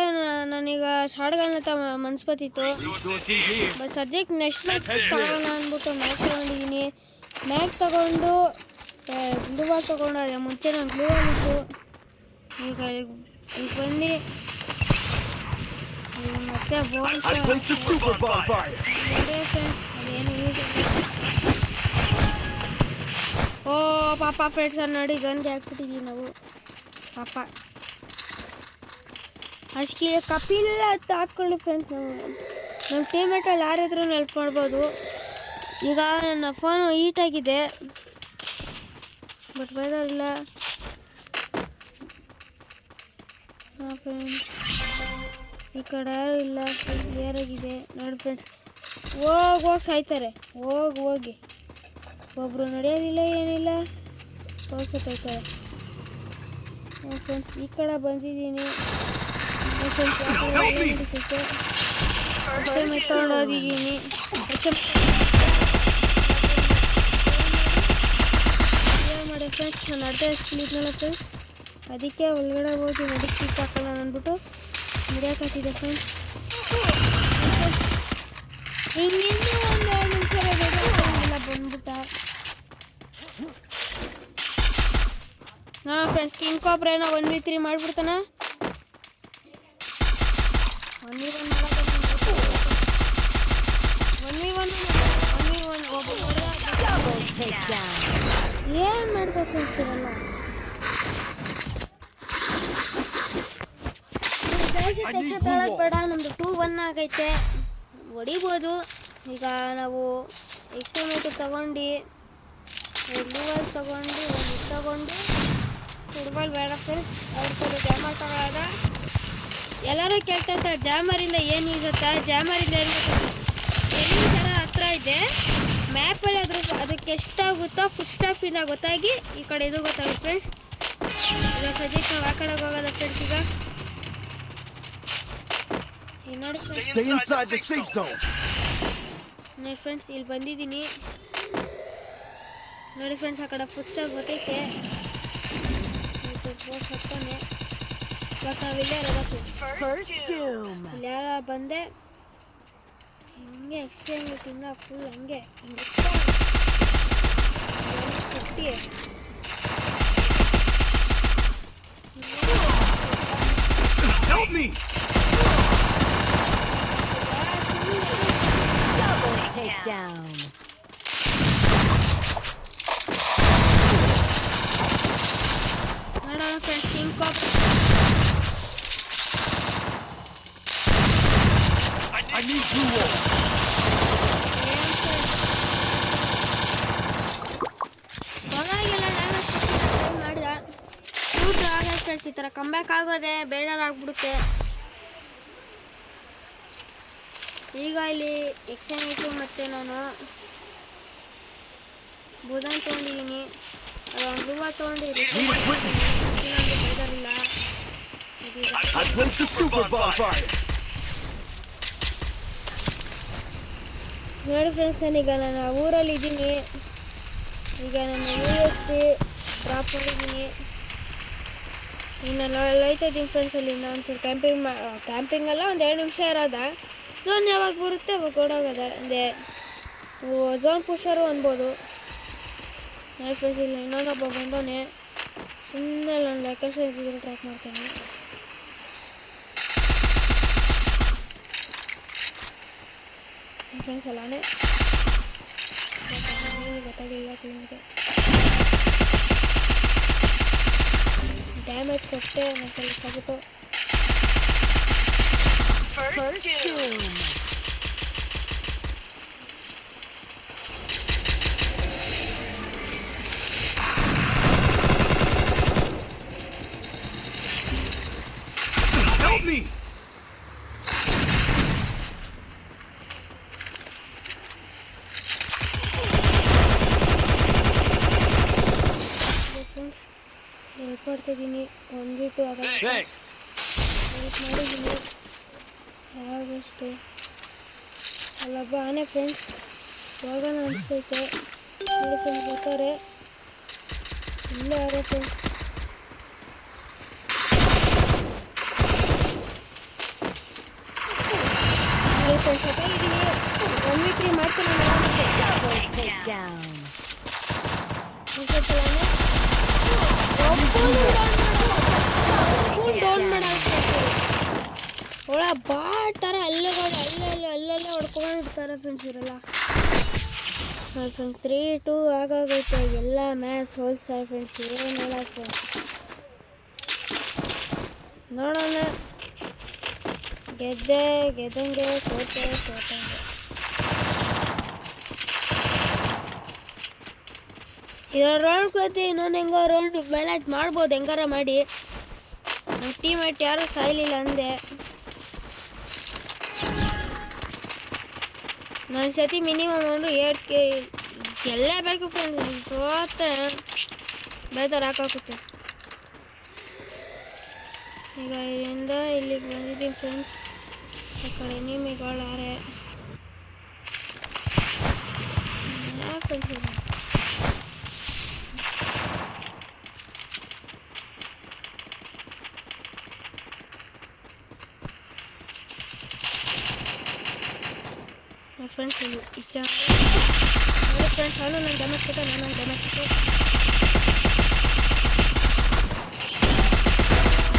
A: ನಾನೀಗ ಶಾರ್ಟ್ ಗನ್ ಅಂತ ಮನ್ಸು ಬತ್ತಿತ್ತು. ಬಟ್ ಸದ್ಯಕ್ಕೆ ನೆಕ್ಸ್ಟ್ ಮ್ಯಾಚ್ ತಗೋಣ ಅಂದ್ಬಿಟ್ಟು ಮ್ಯಾಚ್ ತೊಗೊಂಡಿದ್ದೀನಿ. ಮ್ಯಾಚ್ ತೊಗೊಂಡು ಗ್ಲೂ ಬಾಲ್ ತೊಗೊಂಡು ಅದೇ ಮುಂಚೆ ನಾನು ಗ್ಲೂ ಆಗಿತ್ತು. ಈಗ ಬಂದು ಮತ್ತೆ ಬಾಲ್ ಅದೇನು ಯೂಸ್. ಓ ಪಾಪ ಫ್ರೆಂಡ್ಸ್, ನೋಡಿ ಗನ್ಗೆ ಹಾಕ್ಬಿಟ್ಟಿದ್ದೀವಿ ನಾವು. ಪಾಪ ಅಷ್ಟೇ ಕಪಿಲ್ಲ ಅಂತ ಹಾಕ್ಕೊಳ್ಳಿ ಫ್ರೆಂಡ್ಸ್. ನಮ್ಮ ಟೀಮೇಟಲ್ಲಿ ಯಾರಿದ್ರೂ ಹೆಲ್ಪ್ ಮಾಡ್ಬೋದು. ಈಗ ನನ್ನ ಫೋನು ಹೀಟಾಗಿದೆ ಬಟ್ ಬೇಜಾರಿಲ್ಲ. ಹಾಂ ಫ್ರೆಂಡ್ಸ್, ಈ ಕಡೆ ಯಾರು ಇಲ್ಲ, ಕ್ಲಿಯರಾಗಿದೆ. ನೋಡಿ ಫ್ರೆಂಡ್ಸ್, ಹೋಗಿ ಸಾಯ್ತಾರೆ. ಹೋಗಿ ಒಬ್ಬರು ನಡೆಯೋದಿಲ್ಲ, ಏನಿಲ್ಲ. ತೋರಿಸುತ್ತೈತೆ ಫ್ರೆಂಡ್ಸ್. ಈ ಕಡೆ ಬಂದಿದ್ದೀನಿ ತಗೊಂಡೋಗಿದ್ದೀನಿ. ಮಾಡಿ ಫ್ರೆಂಡ್ಸ್, ನಾನು ಅರ್ಧ ಸ್ಲೀಪ್ನಲ್ಲ ಫ್ರೆಂಡ್ಸ್, ಅದಕ್ಕೆ ಒಳಗಡೆ ಹೋಗಿ ಮೆಡಿಸಿನ್ ಹಾಕೋಣ ಅಂದ್ಬಿಟ್ಟು ಹಿಡಿಯೋಕತ್ತಿದ್ದೆ ಫ್ರೆಂಡ್ಸ್. ಇನ್ನೇನು ಒಂದು 2 ನಿಮಿಷ ಎಲ್ಲ ಬಂದ್ಬಿಟ್ಟ. ನಾ ಫ್ರೆಂಡ್ಸ್ ಕಿಂಗ್ ಕಾಬ್ರಾ ಏನೋ 1v3 ಮಾಡ್ಬಿಡ್ತಾನ. 1v1 ಏನು ಮಾಡ್ತಾ ಫ್ರೆಂಡ್ಸ್ ಇರಲ್ಲ. ತೊಳಕ್ ಬೇಡ, ನಮ್ದು 2-1 ಆಗೈತೆ, ಹೊಡಿಬೋದು. ಈಗ ನಾವು ಎಕ್ಸ್ಟ್ರಾ ತಗೊಂಡು ಲೂವಲ್ ತಗೊಂಡು ತಗೊಂಡು ಫುಟ್ಬಾಲ್ ಬೇಡ ಫ್ರೆಂಡ್ಸ್. ಅವ್ರ ಕಡೆ ಜಾಮರ್ ತಗೊಳ್ಳೋದ. ಎಲ್ಲರೂ ಕೇಳ್ತಾ ಇರ್ತಾರೆ ಜಾಮರಿಂದ ಏನು ಯೂಸುತ್ತಾ, ಜಾಮರಿಂದ ಏನು ಎಲ್ಲಿ ಥರ ಹತ್ರ ಇದೆ ಮ್ಯಾಪಲ್ಲಿ ಅದಕ್ಕೆ ಎಷ್ಟಾಗುತ್ತೋ ಫುಲ್ ಸ್ಟಾಪಿಂದ ಗೊತ್ತಾಗಿ ಈ ಕಡೆ ಇದು ಗೊತ್ತಾಗುತ್ತೆ ಫ್ರೆಂಡ್ಸ್. ಈಗ ಸದ್ಯಕ್ಕೆ ನಾವು ಆ ಕಡೆಗೆ ಹೋಗೋದ ಫ್ರೆಂಡ್ಸ್. ಈಗ ನೋಡಿ ಫ್ರೆಂಡ್ಸ್, ಇಲ್ಲಿ ಬಂದಿದ್ದೀನಿ ನೋಡಿ ಫ್ರೆಂಡ್ಸ್. ಆ ಕಡೆ ಫುಲ್ ಸ್ಟಾಪ್ ಗೊತ್ತೈತೆ. ಹತ್ತಾನೆ ಇವಾಗ ನಾವಿಲ್ಲೇ ಇರೋದು. ಇಲ್ಲಿ ಯಾರ ಬಂದೆ ಹಿಂಗೆ ಎಕ್ಸ್ಚೇಂಜ್ ಇನ್ನ ಫುಲ್ ಹಂಗೆ ಕೊಟ್ಟಿ ನೋಡೋಣ ಫ್ರೆಂಡ್ಸ್. ಕಿಂಗ್ ಕಾಬ್ರಾ ಮಾಡಿದ ಆಗಲ್ಲ ಫ್ರೆಂಡ್ಸ್. ಈ ಥರ ಕಂಬ್ಯಾಕ್ ಆಗೋದೆ ಬೇಜಾರಾಗ್ಬಿಡುತ್ತೆ. ಈಗ ಇಲ್ಲಿ ಎಕ್ಸ್ಚೇಂಜ್ ಮತ್ತು ನಾನು ಬುಧನ್ ತೊಗೊಂಡಿದ್ದೀನಿ, ಲೂವಾ ತೊಗೊಂಡಿದ್ದೀನಿ. ಬೇಜಾರಿಲ್ಲ. ನೋಡಿ ಫ್ರೆಂಡ್ಸ್, ನಾನೀಗ ನಾನು ಊರಲ್ಲಿ ಇದ್ದೀನಿ. ಈಗ ನಾನು USP ಡ್ರಾಪ್ ಮಾಡಿದ್ದೀನಿ. ಈಗ ನಾನು ಹೋಯ್ತಾ ಇದ್ದೀನಿ ಫ್ರೆಂಡ್ಸ್. ಅಲ್ಲಿ ಒಂಚೂರು ಕ್ಯಾಂಪಿಂಗ್ ಎಲ್ಲ ಒಂದು 2 ನಿಮಿಷ ಇರೋದ. ಝೋನ್ ಯಾವಾಗ ಬರುತ್ತೆ ಅವಾಗ ಓಡೋಗೋದ. ಅಂದರೆ ಝೋನ್ ಪುಷರು ಅನ್ಬೋದು. ನೋಡಿ ಫ್ರೆಂಡ್ಸ್, ಇಲ್ಲಿ ಇನ್ನೊಂದೊಬ್ಬ ಬಂದವನೇ. ಸುಮ್ಮನೆ ನಾನು ಲೊಕೇಶನ್ ಇದ್ದಿದ್ರೆ ಟ್ರ್ಯಾಕ್ ಮಾಡ್ತೇನೆ. ಫ್ರೆಂಡ್ಸ್ ಎಲ್ಲಾನೇ ಗೊತ್ತಾಗಿಲ್ಲ. ಕ್ಲೀನಿಗೆ ಡ್ಯಾಮೇಜ್ ಕೊಟ್ಟೆ ಮತ್ತೆ ಆಗುತ್ತೋ.
C: Help me!
A: ಹೆಲ್ಪ್ ಮಾಡ್ತಿದ್ದೀನಿ. 1v2 ಹೆಲ್ಪ್ ಮಾಡಿದ್ದೀನಿ. ಯಾವಾಗಷ್ಟು ಅಲ್ಲೊಬ್ಬ ಆನೆ ಫ್ರೆಂಡ್ಸ್ ಹೋಗೋಣ ಅನಿಸೈತೆ. ನೋಡಿ ಫ್ರೆಂಡ್ಸ್ ಬರ್ತಾರೆ ಇಲ್ಲೇ ಅವರೇ ಫ್ರೆಂಡ್ಸ್. ನೋಡಿ ಫ್ರೆಂಡ್ಸ್ ಸತ್ತಾಗಿದ್ದೀನಿ. 1v3 ಮಾಡ್ತೀನಿ. ಡೌನ್ ಒಳ ಬಾಟಾರ ಅಲ್ಲೇ ಹೊಡ್ಕೊಂಡಿರ್ತಾರೆ ಫ್ರೆಂಡ್ಸ್ ಇವರೆಲ್ಲ. ಫ್ರೆಂಡ್ಸ್ 3-2 ಆಗೋಗೈತೆ. ಎಲ್ಲ ಮ್ಯಾಚ್ ಸೋಲ್ಸ್ತಾರೆ ಫ್ರೆಂಡ್ಸ್. ಏನಿಲ್ಲ ಫ್ರೆಂಡ್ಸ್, ನೋಡೋಣ. ಗೆದ್ದಂಗೆ ಸೋತಂಗೆ. ಇದರ ರೌಂಡ್ ಗೊತ್ತಿ ಇನ್ನೊಂದು ಹೆಂಗೋ ರೌಂಡ್ ಮ್ಯಾನೇಜ್ ಮಾಡ್ಬೋದು ಹೆಂಗಾರ ಮಾಡಿ. ನಮ್ಮ ಟೀಮೇಟ್ ಯಾರೂ ಸಾಯಲಿಲ್ಲ ಅಂದೆ. ನನ್ನ ಸತಿ ಮಿನಿಮಮ್ ಒಂದು 8K ಗೆಲ್ಲೇಬೇಕು ಫ್ರೆಂಡ್ಸ್. ಸೋತೆ ಬೇಜಾರು ಹಾಕಾಗುತ್ತೆ. ಈಗ ಇಲ್ಲಿಂದ ಇಲ್ಲಿಗೆ ಬಂದಿದ್ದೀನಿ ಫ್ರೆಂಡ್ಸ್. ಆ ಕಡೆ ನಿಮಿಗಳಾರೆ ಫ್ರೆಂಡ್ಸ್ ಇಷ್ಟ ನೋಡಿ ಫ್ರೆಂಡ್ಸ್. ಅವನು ನಂಗೆ ಡ್ಯಾಮೇಜ್ ಕೊಟ್ಟೆ, ನಾನು ಡ್ಯಾಮೇಜ್ ಕೊಟ್ಟೆ.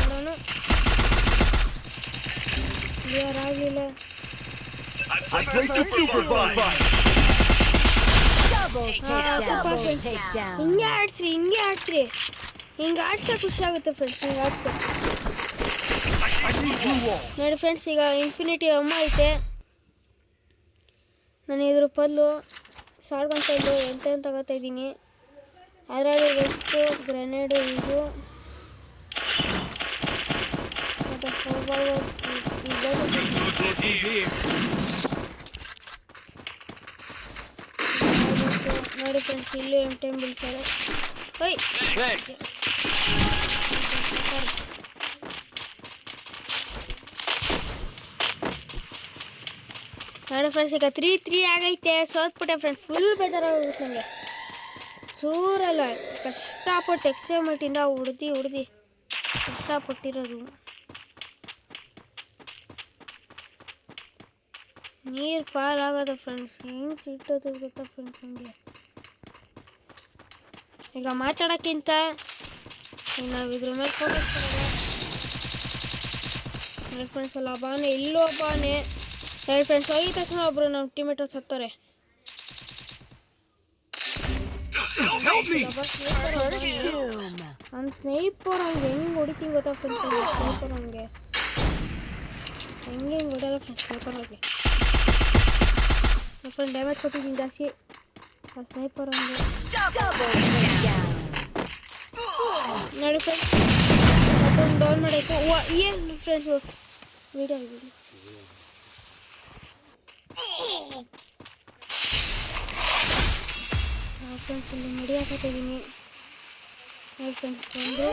A: ನೋಡೋಣ, ಕ್ಲಿಯರ್ ಆಗಲಿಲ್ಲ. ಹಿಂಗೆ ಆಡ್ಸ್ರಿ, ಹಿಂಗೆ ಆಡ್ಸ್ರಿ, ಹಿಂಗೆ ಆಡ್ಸೋ ಖುಷಿ ಆಗುತ್ತೆ ಫ್ರೆಂಡ್ಸ್. ಹಿಂಗೆ ಆಡ್ಸೋ ನೋಡಿ ಫ್ರೆಂಡ್ಸ್. ಈಗ ಇನ್ಫಿನಿಟಿ ಅಮ್ಮ ಐತೆ. ನಾನು ಇದ್ರ ಬದಲು ಶಾರ್ಟ್ ಗನ್ ಪೈಲು ಎಂತ ತಗೋತಾ ಇದ್ದೀನಿ. ಅದರಲ್ಲಿ ಎಷ್ಟು ಗ್ರೆನೇಡು ಇದು ಮತ್ತು ನೋಡಿ ಫ್ರೆಂಡ್ಸ್, ಇಲ್ಲಿ ಟೈಮ್ ಬೀಳ್ತಾರೆ. ಓಯ್ ನೋಡಿ ಫ್ರೆಂಡ್ಸ್, ಈಗ 3-3 ಆಗೈತೆ. ಸೋತ್ಬಿಟ್ಟೆ ಫ್ರೆಂಡ್ಸ್. ಫುಲ್ ಬೇಜಾರಾಗುತ್ತೆ ನನಗೆ. ಚೂರಲ್ಲ, ಕಷ್ಟಪಟ್ಟು ಎಕ್ಸ್ಪೆರಿಮೆಂಟಿಂದ ಹೊಡ್ದು ಕಷ್ಟಪಟ್ಟಿರೋದು. ನೀರು ಪಾಲಾಗೋದು ಫ್ರೆಂಡ್ಸ್. ಹೆಂಗೆ ಸಿಟ್ಟೋದು ಗೊತ್ತಾ ಫ್ರೆಂಡ್ಸ್ ನನಗೆ. ಈಗ ಮಾತಾಡೋಕ್ಕಿಂತ ನಾವು ಇದ್ರ ಮೇಲೆ ಫೋಕಸ್ ಮಾಡೋದು. ಫ್ರೆಂಡ್ಸ್ ಅಲ್ಲ ಬಾನೆ, ಇಲ್ಲೋ ಬಾನೆ. ಎರಡು ಫ್ರೆಂಡ್ಸ್ ಹೋಗಿದ ತಕ್ಷಣ ಒಬ್ರು ನಮ್ಮ ಟೀಮೇಟ್ ಸತ್ತಾರೆ. ಅವ್ನು ಸ್ನೈಪರ್ ಹಂಗೆ ಹೆಂಗೆ ಹೊಡಿತೀನಿ ಗೊತ್ತಾ ಫ್ರೆಂಡ್ಸ್. ಸ್ನೈಪರ್ ಹಂಗೆ ಹೆಂಗೆ ಹೊಡೆಯಲ್ಲ ಫ್ರೆಂಡ್ಸ್. ಸ್ನೈಪರ್ ಹಂಗೆ ಫ್ರೆಂಡ್ ಡ್ಯಾಮೇಜ್ ಕೊಟ್ಟಿದ್ದೀನಿ ಜಾಸ್ತಿ. ಆ ಸ್ನೈಪರ್ ಹಂಗೆ ನೋಡಿ ಫ್ರೆಂಡ್ಸ್. ಮತ್ತೊಂದು ಡೌನ್ ಮಾಡೈತೆ. ಏನು ಫ್ರೆಂಡ್ಸು ವಿಡಿಯೋ ಆಗಿಬಿಡಿ. ಫ್ರೆಂಡ್ಸ್ ಇಲ್ಲಿ ಮಡಿ ಹಾಕತ್ತಿದ್ದೀನಿ. ಫ್ರೆಂಡ್ಸ್ ಬಂದು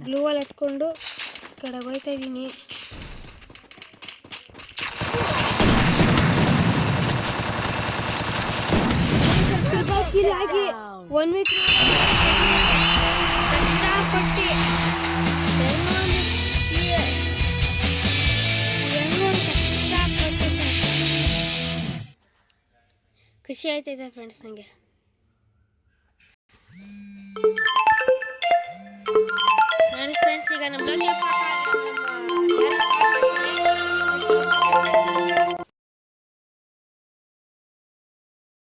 A: ಗ್ಲೂ ಅಲ್ಲಿ ಎತ್ಕೊಂಡು ಕಡೆ ಹೋಯ್ತಾ ಇದ್ದೀನಿ. ಆಗಿ 1v3 ಕಷ್ಟಪಟ್ಟು ಖುಷಿ ಆಯ್ತೈತೆ ಫ್ರೆಂಡ್ಸ್ ನನಗೆ. ನಾನು ಫ್ರೆಂಡ್ಸ್ ಈಗ ನಮ್ಮ